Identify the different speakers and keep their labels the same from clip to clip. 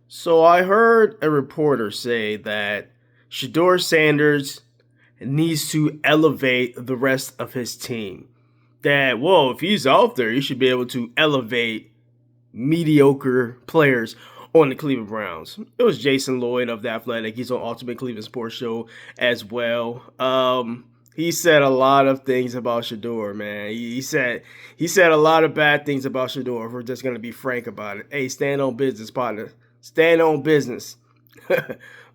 Speaker 1: So I heard a reporter say that Shedeur Sanders needs to elevate the rest of his team. That, well, if he's out there, he should be able to elevate mediocre players on the Cleveland Browns. It was Jason Lloyd of The Athletic. He's on Ultimate Cleveland Sports Show as well. He said a lot of things about Shedeur, man. He said a lot of bad things about Shedeur. If we're just gonna be frank about it. Hey, stand on business, partner. Stand on business.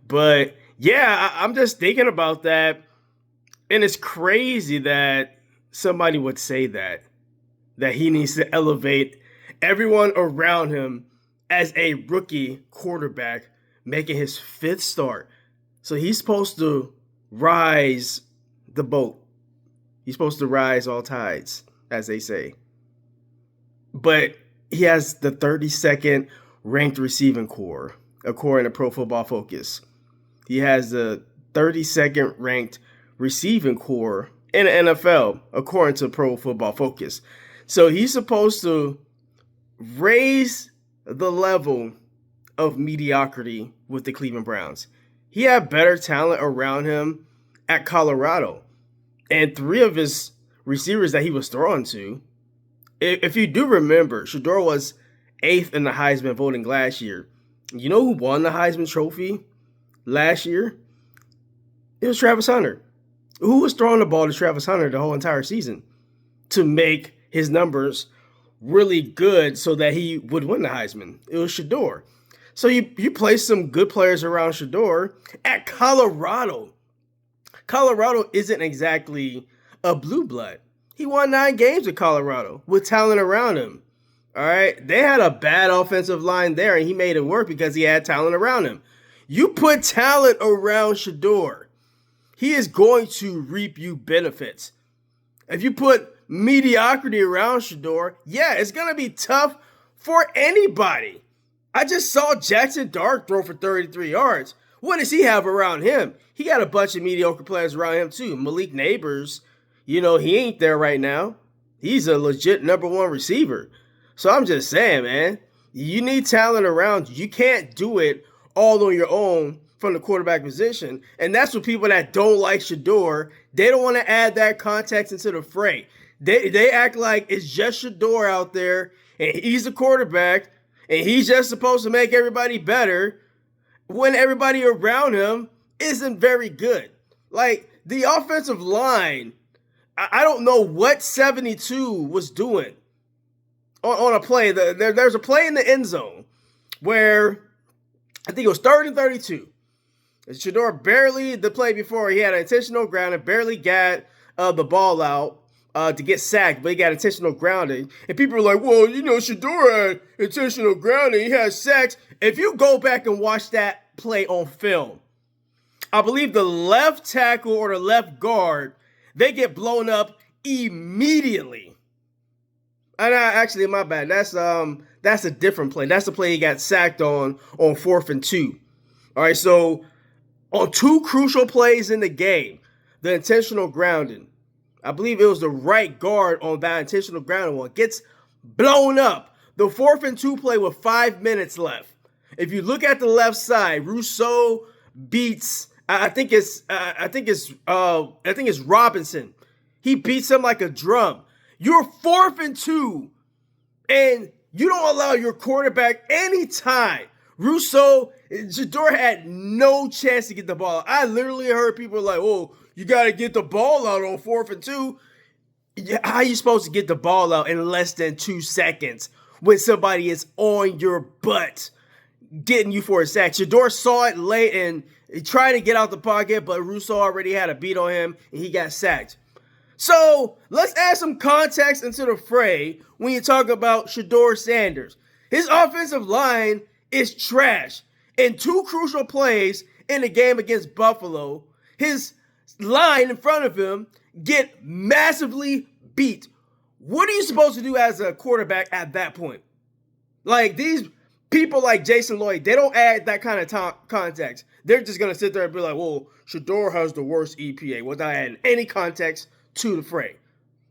Speaker 1: But yeah, I'm just thinking about that, and it's crazy that somebody would say that he needs to elevate everyone around him as a rookie quarterback making his fifth start. So he's supposed to rise the boat. He's supposed to rise all tides, as they say. But he has the 32nd ranked receiving core, according to Pro Football Focus. He has the 32nd ranked receiving core in the NFL, according to Pro Football Focus. So he's supposed to raise the level of mediocrity with the Cleveland Browns. He had better talent around him at Colorado. And three of his receivers that he was throwing to, if you do remember, Shedeur was eighth in the Heisman voting last year. You know who won the Heisman Trophy last year? It was Travis Hunter. Who was throwing the ball to Travis Hunter the whole entire season to make his numbers really good so that he would win the Heisman? It was Shedeur. So you place some good players around Shedeur at Colorado. Colorado isn't exactly a blue blood. He won 9 games with Colorado with talent around him. All right. They had a bad offensive line there, and he made it work because he had talent around him. You put talent around Shedeur, he is going to reap you benefits. If you put mediocrity around Shedeur, yeah, it's going to be tough for anybody. I just saw Jackson Dart throw for 33 yards. What does he have around him? He got a bunch of mediocre players around him too. Malik Neighbors, he ain't there right now. He's a legit number one receiver. So I'm just saying, man, you need talent around you. You can't do it all on your own from the quarterback position. And that's what people that don't like Shedeur, they don't want to add that context into the fray. They act like it's just Shedeur out there and he's the quarterback and he's just supposed to make everybody better when everybody around him isn't very good. Like the offensive line, I don't know what 72 was doing on a play. There's a play in the end zone where I think it was 3rd and 32. Shedeur barely, the play before, he had an intentional ground and barely got the ball out to get sacked, but he got intentional grounding. And people are like, well, Shedeur had intentional grounding. He had sacks. If you go back and watch that play on film, I believe the left tackle or the left guard, they get blown up immediately. And actually, my bad. That's a different play. That's the play he got sacked on 4th and 2. All right, so on 2 crucial plays in the game, the intentional grounding, I believe it was the right guard on that intentional grounding one, gets blown up. The 4th and 2 play with 5 minutes left. If you look at the left side, Rousseau beats, I think it's Robinson. He beats him like a drum. You're 4th and 2, and you don't allow your quarterback any time. Shedeur had no chance to get the ball. I literally heard people like, oh, you got to get the ball out on 4th and 2. How are you supposed to get the ball out in less than 2 seconds when somebody is on your butt getting you for a sack? Shedeur saw it late and he tried to get out the pocket, but Rousseau already had a beat on him and he got sacked. So let's add some context into the fray when you talk about Shedeur Sanders. His offensive line is trash. In 2 crucial plays in the game against Buffalo, his line in front of him get massively beat. What are you supposed to do as a quarterback at that point? Like these people like Jason Lloyd, they don't add that kind of context. They're just going to sit there and be like, well, Shedeur has the worst EPA without adding any context to the fray.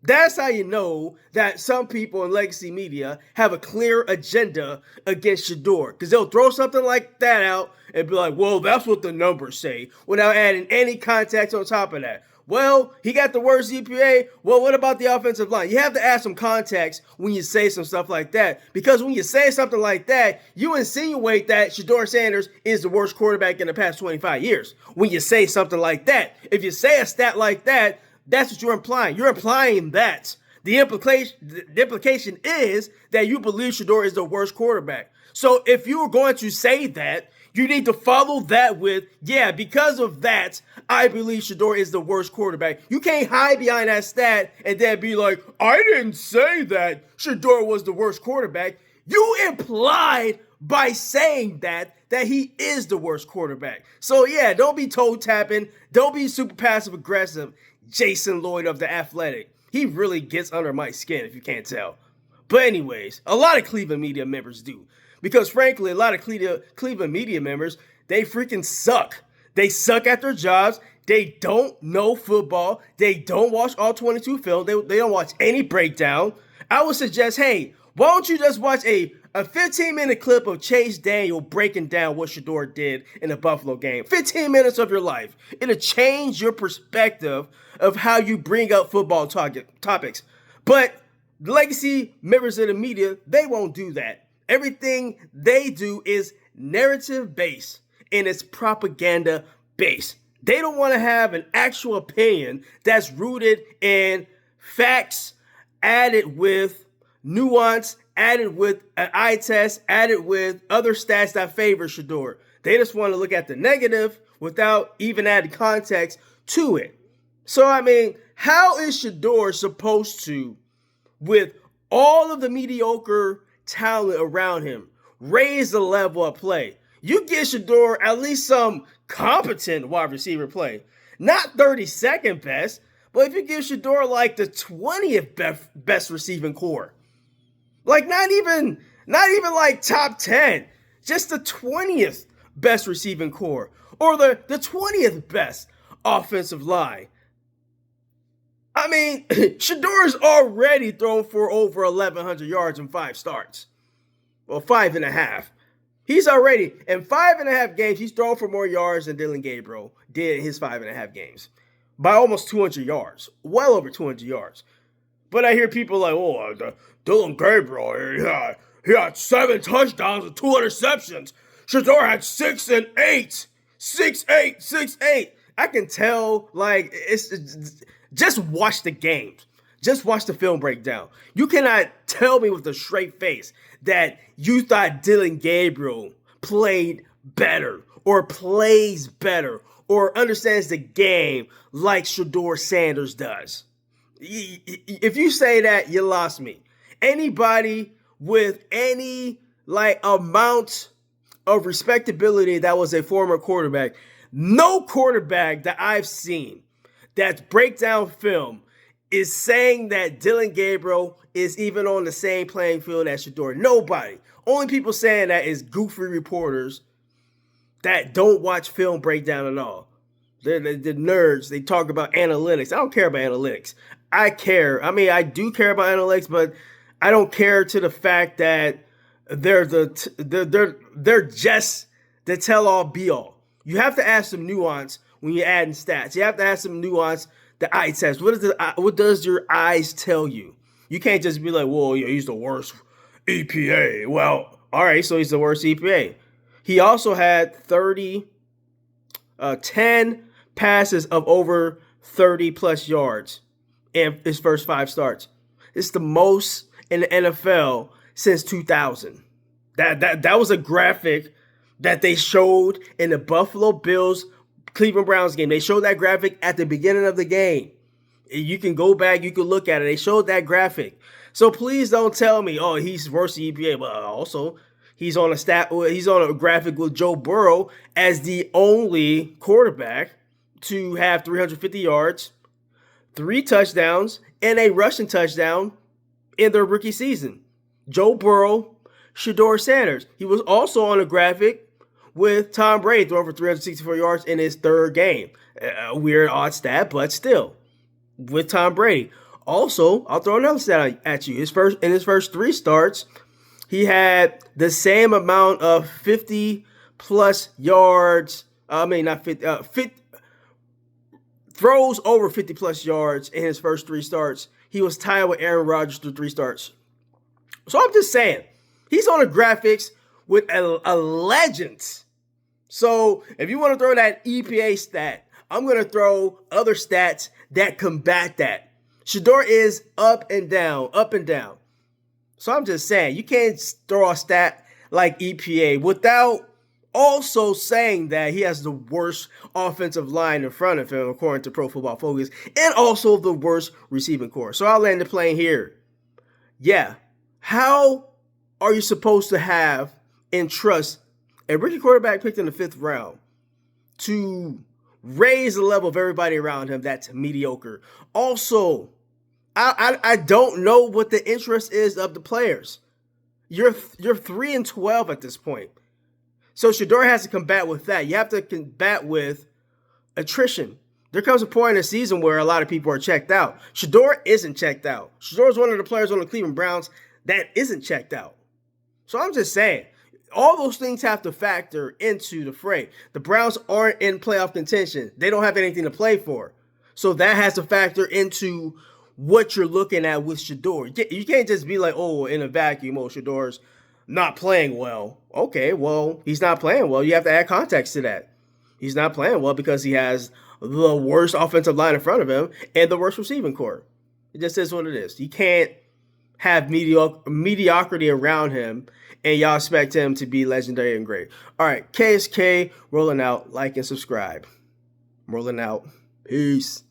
Speaker 1: That's how you know that some people in legacy media have a clear agenda against Shedeur. Because they'll throw something like that out and be like, well, that's what the numbers say, without adding any context on top of that. Well, he got the worst EPA. Well, what about the offensive line? You have to add some context when you say some stuff like that. Because when you say something like that, you insinuate that Shedeur Sanders is the worst quarterback in the past 25 years. When you say something like that. If you say a stat like that, that's what you're implying. You're implying that. The implication is that you believe Shedeur is the worst quarterback. So if you were going to say that, you need to follow that with, yeah, because of that, I believe Shedeur is the worst quarterback. You can't hide behind that stat and then be like, I didn't say that Shedeur was the worst quarterback. You implied by saying that he is the worst quarterback. So yeah, don't be toe tapping. Don't be super passive aggressive. Jason Lloyd of The Athletic. He really gets under my skin, if you can't tell. But anyways, a lot of Cleveland media members do. Because frankly, a lot of Cleveland media members, they freaking suck. They suck at their jobs. They don't know football. They don't watch all 22 film. They don't watch any breakdown. I would suggest, hey, why don't you just watch a 15-minute clip of Chase Daniel breaking down what Shedeur did in the Buffalo game. 15 minutes of your life. It'll change your perspective of how you bring up football topics. But the legacy members of the media, they won't do that. Everything they do is narrative-based and it's propaganda-based. They don't want to have an actual opinion that's rooted in facts, added with nuance, added with an eye test, added with other stats that favor Shedeur. They just want to look at the negative without even adding context to it. So, I mean, how is Shedeur supposed to, with all of the mediocre talent around him, raise the level of play? You give Shedeur at least some competent wide receiver play. Not 32nd best, but if you give Shedeur like the 20th best receiving core. Like not even like top 10, just the 20th best receiving core or the 20th best offensive line. I mean, Shedeur's already thrown for over 1,100 yards in 5 starts. Well, 5.5. He's already, in 5.5 games, he's thrown for more yards than Dillon Gabriel did in his 5.5 games. By almost 200 yards. Well over 200 yards. But I hear people like, oh, Dillon Gabriel, he had 7 touchdowns and 2 interceptions. Shedeur had 6 and 8. 6-8, 6-8. I can tell, like, it's just watch the games. Just watch the film breakdown. You cannot tell me with a straight face that you thought Dillon Gabriel played better or plays better or understands the game like Shedeur Sanders does. If you say that, you lost me. Anybody with any like amount of respectability that was a former quarterback, no quarterback that I've seen that's breakdown film is saying that Dillon Gabriel is even on the same playing field as Shedeur. Nobody. Only people saying that is goofy reporters that don't watch film breakdown at all. They're the nerds. They talk about analytics. I don't care about analytics. I care. I mean, I do care about analytics, but I don't care to the fact that they're just the tell-all be-all. You have to add some nuance when you're adding stats. You have to add some nuance. The eye test. What does your eyes tell you? You can't just be like, well, yeah, he's the worst EPA. Well, all right, so he's the worst EPA. He also had 10 passes of over 30 plus yards in his first 5 starts. It's the most in the NFL since 2000. That was a graphic that they showed in the Buffalo Bills Cleveland Browns game. They showed that graphic at the beginning of the game. You can go back, you can look at it. They showed that graphic. So please don't tell me, oh, he's worse than EPA. But also, he's on a graphic with Joe Burrow as the only quarterback to have 350 yards, 3 touchdowns, and a rushing touchdown in their rookie season. Joe Burrow, Shedeur Sanders. He was also on a graphic with Tom Brady throwing for 364 yards in his 3rd game. A weird, odd stat, but still, with Tom Brady. Also, I'll throw another stat at you. In his first 3 starts, he had the same amount of 50 plus yards. I mean, not 50. Throws over 50 plus yards in his first 3 starts. He was tied with Aaron Rodgers through 3 starts. So I'm just saying, he's on the graphics with a legend. So if you want to throw that EPA stat, I'm going to throw other stats that combat that. Shedeur is up and down, up and down. So I'm just saying, you can't throw a stat like EPA without also saying that he has the worst offensive line in front of him, according to Pro Football Focus, and also the worst receiving core. So I'll land the plane here. Yeah, how are you supposed to have and trust a rookie quarterback picked in the 5th round to raise the level of everybody around him that's mediocre? Also, I don't know what the interest is of the players. You're 3-12 at this point. So Shedeur has to combat with that. You have to combat with attrition. There comes a point in the season where a lot of people are checked out. Shedeur isn't checked out. Shedeur is one of the players on the Cleveland Browns that isn't checked out. So I'm just saying, all those things have to factor into the fray. The Browns aren't in playoff contention. They don't have anything to play for. So that has to factor into what you're looking at with Shedeur. You can't just be like, oh, in a vacuum, oh, Shedeur's not playing well. Okay, well, he's not playing well. You have to add context to that. He's not playing well because he has the worst offensive line in front of him and the worst receiving core. It just is what it is. You can't have mediocrity around him and y'all expect him to be legendary and great. All right, KSK rolling out. Like and subscribe. Rolling out. Peace.